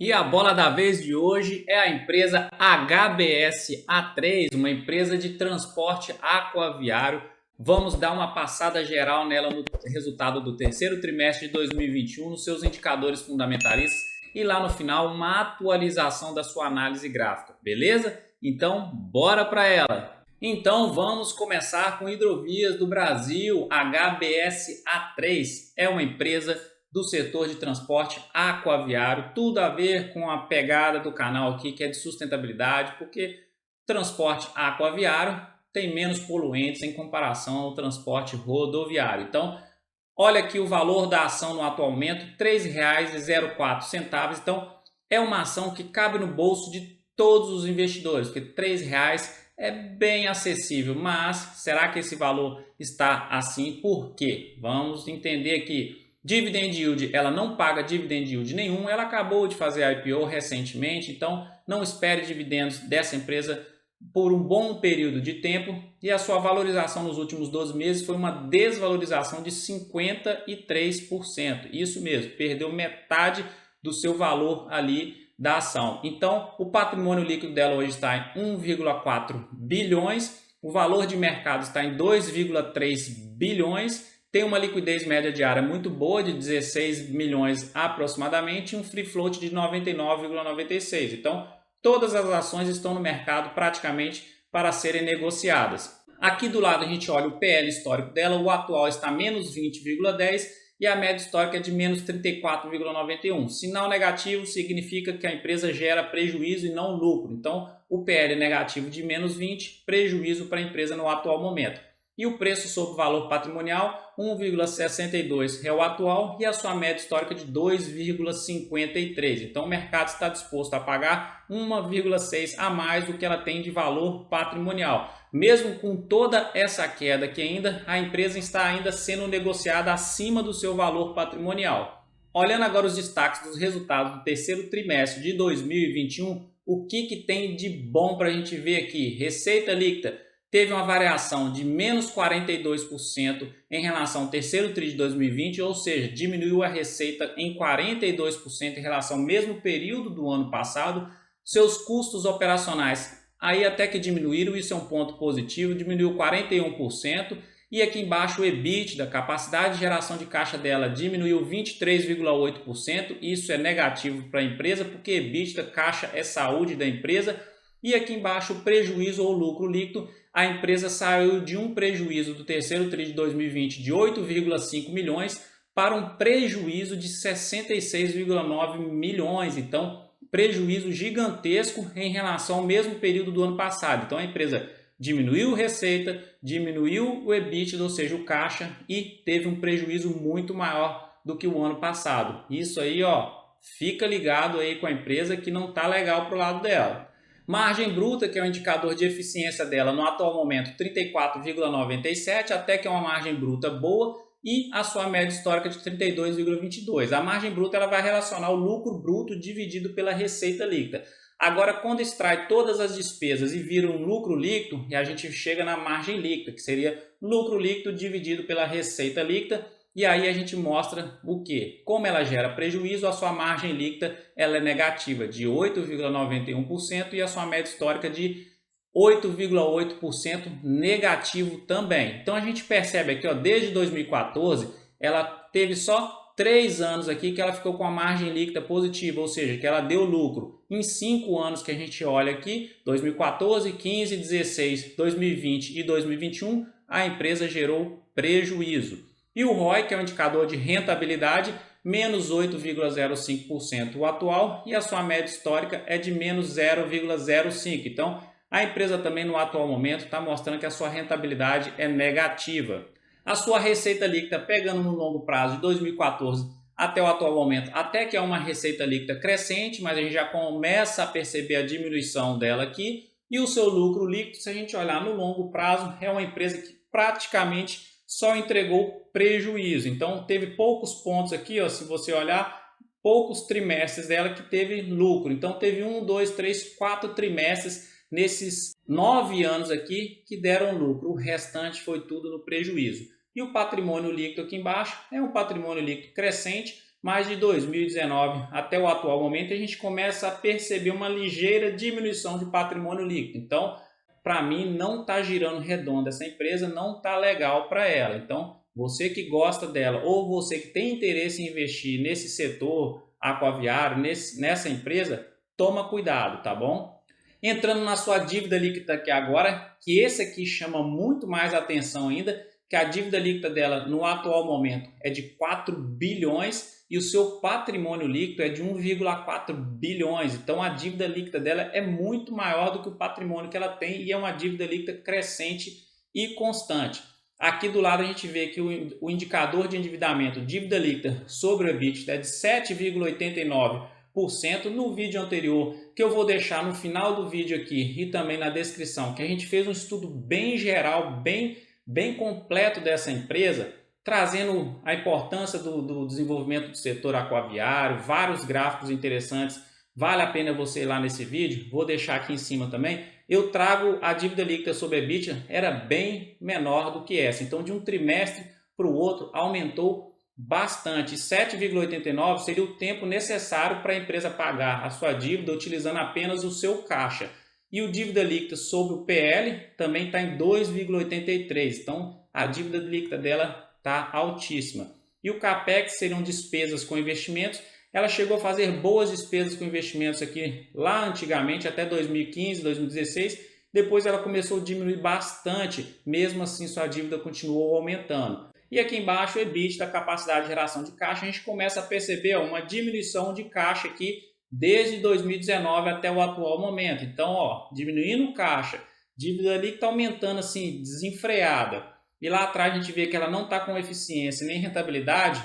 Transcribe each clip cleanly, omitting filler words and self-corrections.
E a bola da vez de hoje é a empresa HBS A3, uma empresa de transporte aquaviário. Vamos dar uma passada geral nela no resultado do terceiro trimestre de 2021, nos seus indicadores fundamentalistas e lá no final uma atualização da sua análise gráfica, beleza? Então, bora para ela! Então vamos começar com Hidrovias do Brasil. HBS A3 é uma empresa do setor de transporte aquaviário, tudo a ver com a pegada do canal aqui, que é de sustentabilidade, porque transporte aquaviário tem menos poluentes em comparação ao transporte rodoviário. Então, olha aqui o valor da ação no atual momento, R$ 3,04. Então, é uma ação que cabe no bolso de todos os investidores, porque R$ 3 é bem acessível, mas será que esse valor está assim? Por quê? Vamos entender aqui. Dividend yield, ela não paga dividend yield nenhum, ela acabou de fazer IPO recentemente, então não espere dividendos dessa empresa por um bom período de tempo, e a sua valorização nos últimos 12 meses foi uma desvalorização de 53%, isso mesmo, perdeu metade do seu valor ali da ação. Então o patrimônio líquido dela hoje está em 1,4 bilhões, o valor de mercado está em 2,3 bilhões, tem uma liquidez média diária muito boa, de 16 milhões aproximadamente, e um free float de 99,96. Então, todas as ações estão no mercado praticamente para serem negociadas. Aqui do lado a gente olha o PL histórico dela, o atual está menos 20,10 e a média histórica é de menos 34,91. Sinal negativo significa que a empresa gera prejuízo e não lucro. Então, o PL é negativo de menos 20, prejuízo para a empresa no atual momento. E o preço sobre valor patrimonial, 1,62 é o atual e a sua média histórica de 2,53. Então o mercado está disposto a pagar 1,6 a mais do que ela tem de valor patrimonial. Mesmo com toda essa queda que ainda, a empresa está ainda sendo negociada acima do seu valor patrimonial. Olhando agora os destaques dos resultados do terceiro trimestre de 2021, o que tem de bom para a gente ver aqui? Receita líquida teve uma variação de menos 42% em relação ao terceiro TRI de 2020, ou seja, diminuiu a receita em 42% em relação ao mesmo período do ano passado. Seus custos operacionais aí até que diminuíram, isso é um ponto positivo, diminuiu 41%. E aqui embaixo o EBITDA, capacidade de geração de caixa dela, diminuiu 23,8%, isso é negativo para a empresa, porque EBITDA, caixa é saúde da empresa. E aqui embaixo o prejuízo ou lucro líquido, a empresa saiu de um prejuízo do terceiro TRI de 2020 de 8,5 milhões para um prejuízo de 66,9 milhões. Então, prejuízo gigantesco em relação ao mesmo período do ano passado. Então, a empresa diminuiu receita, diminuiu o EBITDA, ou seja, o caixa, e teve um prejuízo muito maior do que o ano passado. Isso aí, ó, fica ligado aí com a empresa que não está legal para o lado dela. Margem bruta, que é o indicador de eficiência dela no atual momento, 34,97, até que é uma margem bruta boa, e a sua média histórica de 32,22. A margem bruta ela vai relacionar o lucro bruto dividido pela receita líquida. Agora, quando extrai todas as despesas e vira um lucro líquido, e a gente chega na margem líquida, que seria lucro líquido dividido pela receita líquida. E aí a gente mostra o que? Como ela gera prejuízo, a sua margem líquida ela é negativa de 8,91% e a sua média histórica de 8,8% negativo também. Então a gente percebe aqui, ó, desde 2014, ela teve só 3 anos aqui que ela ficou com a margem líquida positiva, ou seja, que ela deu lucro. Em 5 anos que a gente olha aqui, 2014, 15, 16, 2020 e 2021, a empresa gerou prejuízo. E o ROI, que é um indicador de rentabilidade, menos 8,05% o atual, e a sua média histórica é de menos 0,05%. Então, a empresa também no atual momento está mostrando que a sua rentabilidade é negativa. A sua receita líquida, pegando no longo prazo de 2014 até o atual momento, até que é uma receita líquida crescente, mas a gente já começa a perceber a diminuição dela aqui. E o seu lucro líquido, se a gente olhar no longo prazo, é uma empresa que praticamente só entregou prejuízo. Então teve poucos pontos aqui, ó, se você olhar, poucos trimestres dela que teve lucro. Então teve 1, 2, 3, 4 trimestres nesses 9 anos aqui que deram lucro. O restante foi tudo no prejuízo. E o patrimônio líquido aqui embaixo é um patrimônio líquido crescente, mas de 2019 até o atual momento a gente começa a perceber uma ligeira diminuição de patrimônio líquido. Então, para mim, não está girando redondo essa empresa, não está legal para ela. Então, você que gosta dela ou você que tem interesse em investir nesse setor aquaviário, nessa empresa, toma cuidado, tá bom? Entrando na sua dívida líquida aqui agora, que esse aqui chama muito mais atenção ainda, que a dívida líquida dela no atual momento é de 4 bilhões e o seu patrimônio líquido é de 1,4 bilhões. Então a dívida líquida dela é muito maior do que o patrimônio que ela tem e é uma dívida líquida crescente e constante. Aqui do lado a gente vê que o indicador de endividamento, dívida líquida sobre o EBITDA, é de 7,89%. No vídeo anterior, que eu vou deixar no final do vídeo aqui e também na descrição, que a gente fez um estudo bem geral, bem completo dessa empresa, trazendo a importância do desenvolvimento do setor aquaviário, vários gráficos interessantes. Vale a pena você ir lá nesse vídeo, vou deixar aqui em cima também. Eu trago a dívida líquida sobre EBITDA, era bem menor do que essa. Então, de um trimestre para o outro, aumentou bastante. 7,89 seria o tempo necessário para a empresa pagar a sua dívida utilizando apenas o seu caixa. E o dívida líquida sobre o PL também está em 2,83. Então, a dívida líquida dela está altíssima. E o CAPEX seriam despesas com investimentos. Ela chegou a fazer boas despesas com investimentos aqui lá antigamente, até 2015, 2016. Depois ela começou a diminuir bastante, mesmo assim sua dívida continuou aumentando. E aqui embaixo, o EBITDA, a capacidade de geração de caixa, a gente começa a perceber uma diminuição de caixa aqui desde 2019 até o atual momento. Então, diminuindo o caixa, dívida ali que está aumentando assim, desenfreada. E lá atrás a gente vê que ela não está com eficiência nem rentabilidade,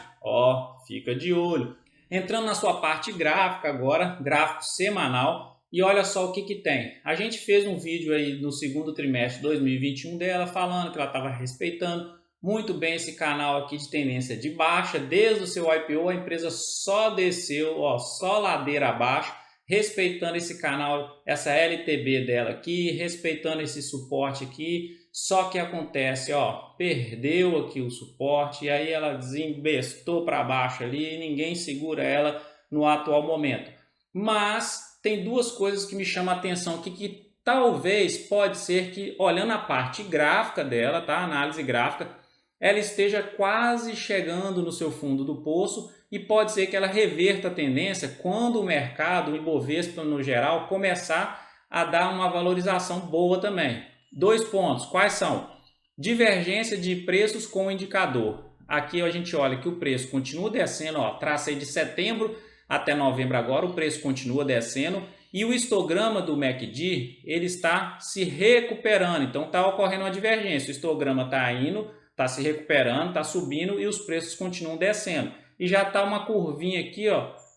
fica de olho. Entrando na sua parte gráfica agora, gráfico semanal, e olha só o que tem. A gente fez um vídeo aí no segundo trimestre de 2021 dela, falando que ela estava respeitando muito bem esse canal aqui de tendência de baixa. Desde o seu IPO, a empresa só desceu, só ladeira abaixo, respeitando esse canal, essa LTB dela aqui, respeitando esse suporte aqui. Só que acontece, perdeu aqui o suporte e aí ela desembestou para baixo ali e ninguém segura ela no atual momento. Mas tem duas coisas que me chamam a atenção aqui que talvez pode ser que, olhando a parte gráfica dela, tá? Análise gráfica, ela esteja quase chegando no seu fundo do poço e pode ser que ela reverta a tendência quando o mercado, o Ibovespa no geral, começar a dar uma valorização boa também. 2 pontos, quais são? Divergência de preços com o indicador. Aqui a gente olha que o preço continua descendo, traça aí de setembro até novembro agora, o preço continua descendo. E o histograma do MACD, ele está se recuperando, então está ocorrendo uma divergência. O histograma está indo, está se recuperando, está subindo e os preços continuam descendo. E já está uma curvinha aqui,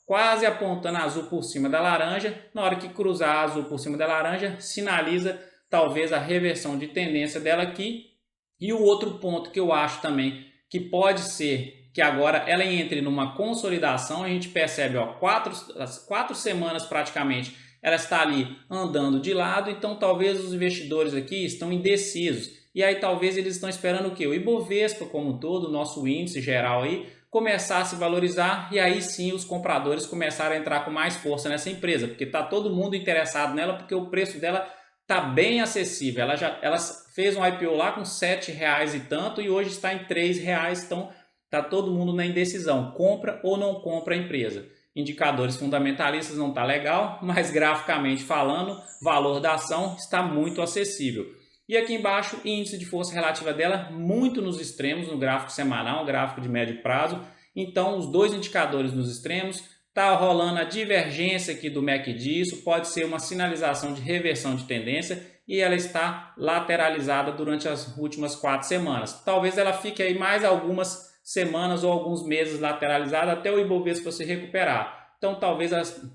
quase apontando azul por cima da laranja. Na hora que cruzar azul por cima da laranja, sinaliza talvez a reversão de tendência dela aqui. E o outro ponto que eu acho também que pode ser que agora ela entre numa consolidação, a gente percebe, 4 semanas praticamente, ela está ali andando de lado, então talvez os investidores aqui estão indecisos. E aí talvez eles estão esperando o quê? O Ibovespa como um todo, o nosso índice geral aí, começar a se valorizar e aí sim os compradores começarem a entrar com mais força nessa empresa, porque está todo mundo interessado nela, porque o preço dela está bem acessível. Ela fez um IPO lá com R$7 e tanto e hoje está em R$3, então está todo mundo na indecisão, compra ou não compra a empresa. Indicadores fundamentalistas não está legal, mas graficamente falando, valor da ação está muito acessível. E aqui embaixo, índice de força relativa dela muito nos extremos, no gráfico semanal, gráfico de médio prazo. Então, os dois indicadores nos extremos, está rolando a divergência aqui do MACD, isso pode ser uma sinalização de reversão de tendência e ela está lateralizada durante as últimas 4 semanas. Talvez ela fique aí mais algumas semanas ou alguns meses lateralizada até o Ibovespa se recuperar. Então talvez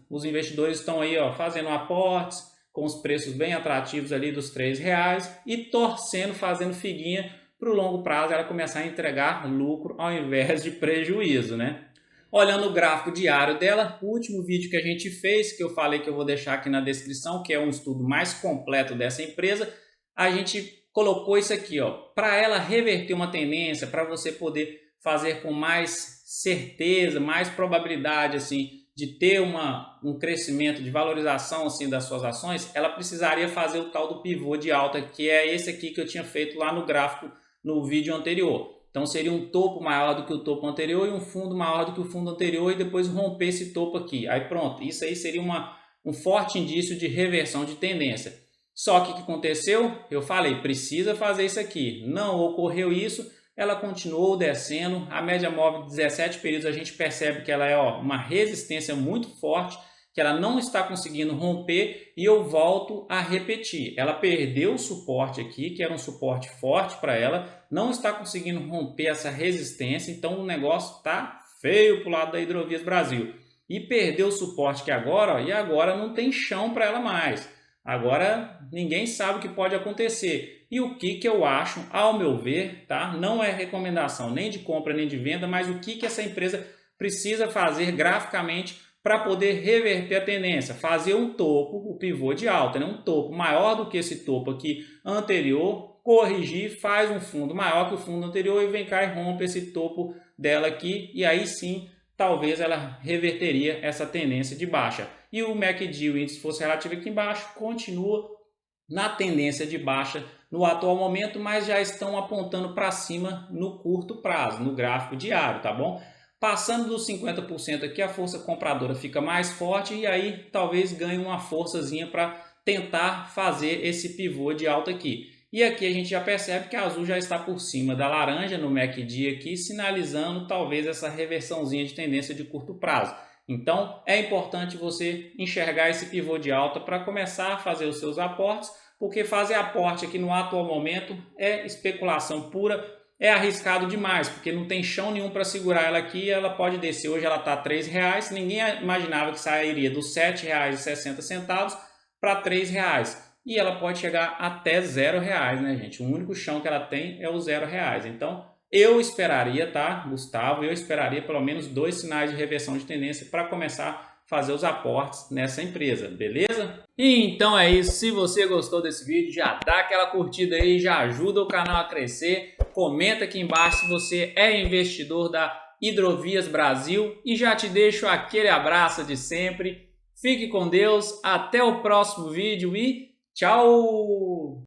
os investidores estão aí fazendo aportes com os preços bem atrativos ali dos R$3 e torcendo, fazendo figuinha para o longo prazo ela começar a entregar lucro ao invés de prejuízo, né? Olhando o gráfico diário dela, o último vídeo que a gente fez, que eu falei que eu vou deixar aqui na descrição, que é um estudo mais completo dessa empresa, a gente colocou isso aqui, para ela reverter uma tendência, para você poder fazer com mais certeza, mais probabilidade assim, de ter um crescimento, de valorização assim, das suas ações, ela precisaria fazer o tal do pivô de alta, que é esse aqui que eu tinha feito lá no gráfico no vídeo anterior. Então seria um topo maior do que o topo anterior e um fundo maior do que o fundo anterior e depois romper esse topo aqui. Aí pronto, isso aí seria um forte indício de reversão de tendência. Só que o que aconteceu? Eu falei, precisa fazer isso aqui. Não ocorreu isso, ela continuou descendo. A média móvel de 17 períodos a gente percebe que ela é uma resistência muito forte, que ela não está conseguindo romper, e eu volto a repetir. Ela perdeu o suporte aqui, que era um suporte forte para ela, não está conseguindo romper essa resistência, então o negócio está feio para o lado da Hidrovias Brasil. E perdeu o suporte que agora, e agora não tem chão para ela mais. Agora ninguém sabe o que pode acontecer. E o que eu acho, ao meu ver, tá? Não é recomendação nem de compra nem de venda, mas o que essa empresa precisa fazer graficamente para poder reverter a tendência, fazer um topo, o pivô de alta, né? Um topo maior do que esse topo aqui anterior, corrigir, faz um fundo maior que o fundo anterior e vem cá e rompe esse topo dela aqui, e aí sim, talvez ela reverteria essa tendência de baixa. E o MACD, o índice de força relativa aqui embaixo, continua na tendência de baixa no atual momento, mas já estão apontando para cima no curto prazo, no gráfico diário, tá bom? Passando dos 50% aqui, a força compradora fica mais forte e aí talvez ganhe uma forçazinha para tentar fazer esse pivô de alta aqui. E aqui a gente já percebe que a azul já está por cima da laranja no MACD aqui, sinalizando talvez essa reversãozinha de tendência de curto prazo. Então é importante você enxergar esse pivô de alta para começar a fazer os seus aportes, porque fazer aporte aqui no atual momento é especulação pura. É arriscado demais, porque não tem chão nenhum para segurar ela aqui, ela pode descer. Hoje ela está a R$3, ninguém imaginava que sairia dos R$7,60 para R$3. E ela pode chegar até R$0, né, gente? O único chão que ela tem é o R$0. Então, eu esperaria, tá, Gustavo? Eu esperaria pelo menos 2 sinais de reversão de tendência para começar a fazer os aportes nessa empresa, beleza? Então é isso, se você gostou desse vídeo, já dá aquela curtida aí, já ajuda o canal a crescer, comenta aqui embaixo se você é investidor da Hidrovias Brasil e já te deixo aquele abraço de sempre, fique com Deus, até o próximo vídeo e tchau!